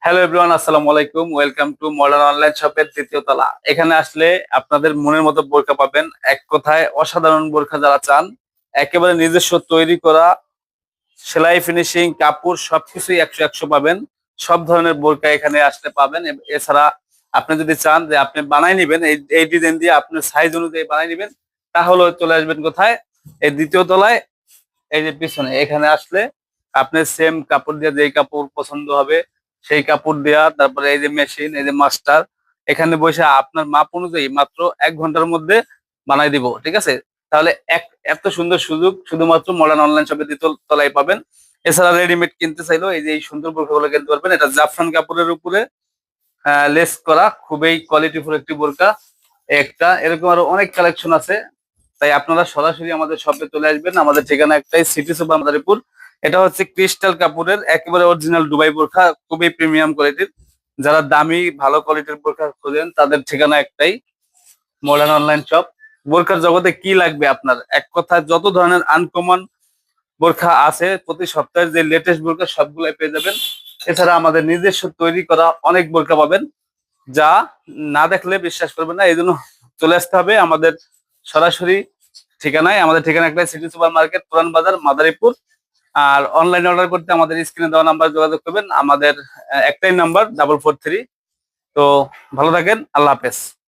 Hello everyone, আসসালামু আলাইকুম। Welcome to modern online শপের তৃতীয় তলা। এখানে আসলে আপনাদের মনের মতো বোরকা পাবেন। এক কথায় অসাধারণ বোরকা যারা চান, একেবারে নিজস্ব তৈরি করা সেলাই, ফিনিশিং, কাপড় সবকিছুই 100 পাবেন। সব ধরনের বোরকা এখানে আসলে পাবেন। এছাড়া আপনি যদি চান যে আপনি বানাই নিবেন, এই ডিজাইন দিয়ে আপনার সাইজ অনুযায়ী বানাই নিবেন, তাহলে চলে আসবেন কোথায়? এই দ্বিতীয় তলায়। এই যে পিছনে এখানে আসলে আপনি সেম কাপড় দিয়ে যেই কাপড় পছন্দ হবে সেই কাপড় দেয়া, তারপরে এই যে মেশিন, এই যে মাস্টার, এখানে বসে আপনার মাপ অনুযায়ী মাত্র 1 ঘন্টার মধ্যে বানাই দিব। ঠিক আছে? তাহলে এত সুন্দর সুযোগ শুধুমাত্র মডার্ন অনলাইন শপে দ্বিতীয় তলায় পাবেন। এছাড়া রেডিমেড কিনতে চাইলেও এই যে এই সুন্দর বোরকাগুলো কিনতে পারবেন। এটা জাফরান কাপড়ের উপরে লেস করা, খুবই কোয়ালিটিফুল একটি বোরকা। একটা এরকম আরো অনেক কালেকশন আছে। তাই আপনারা সরাসরি আমাদের শপে চলে আসবেন। আমাদের ঠিকানা একটাই, সিটি সুপার মাদারীপুর। এটা হচ্ছে ক্রিস্টাল কাপড়ের একেবারে অরিজিনাল দুবাই বোরখা, খুবই প্রিমিয়াম কোয়ালিটির। যারা দামি ভালো কোয়ালিটির বোরখা খোঁজেন তাদের ঠিকানা একটাই, মডার্ন অনলাইন শপ। বোরখার জগতে কি লাগবে আপনার, এক কথায় যত ধরনের আনকমন বোরখা আছে প্রতি সপ্তাহে যে লেটেস্ট বোরখা সবগুলাই পেয়ে যাবেন। এছাড়া আমাদের নিজস্ব তৈরি করা অনেক বোরখা পাবেন, যা না দেখলে বিশ্বাস করবেন না। এই জন্য চলে আসতে হবে আমাদের সরাসরি ঠিকানায়। আমাদের ঠিকানা একটা, সিটি সুপার মার্কেট, পুরান বাজার, মাদারীপুর। আর অনলাইনে অর্ডার করতে আমাদের স্ক্রিনে দেওয়া নাম্বার যোগাযোগ করবেন। আমাদের একটাই নাম্বার, 443। তো ভালো থাকেন, আল্লাহ হাফেজ।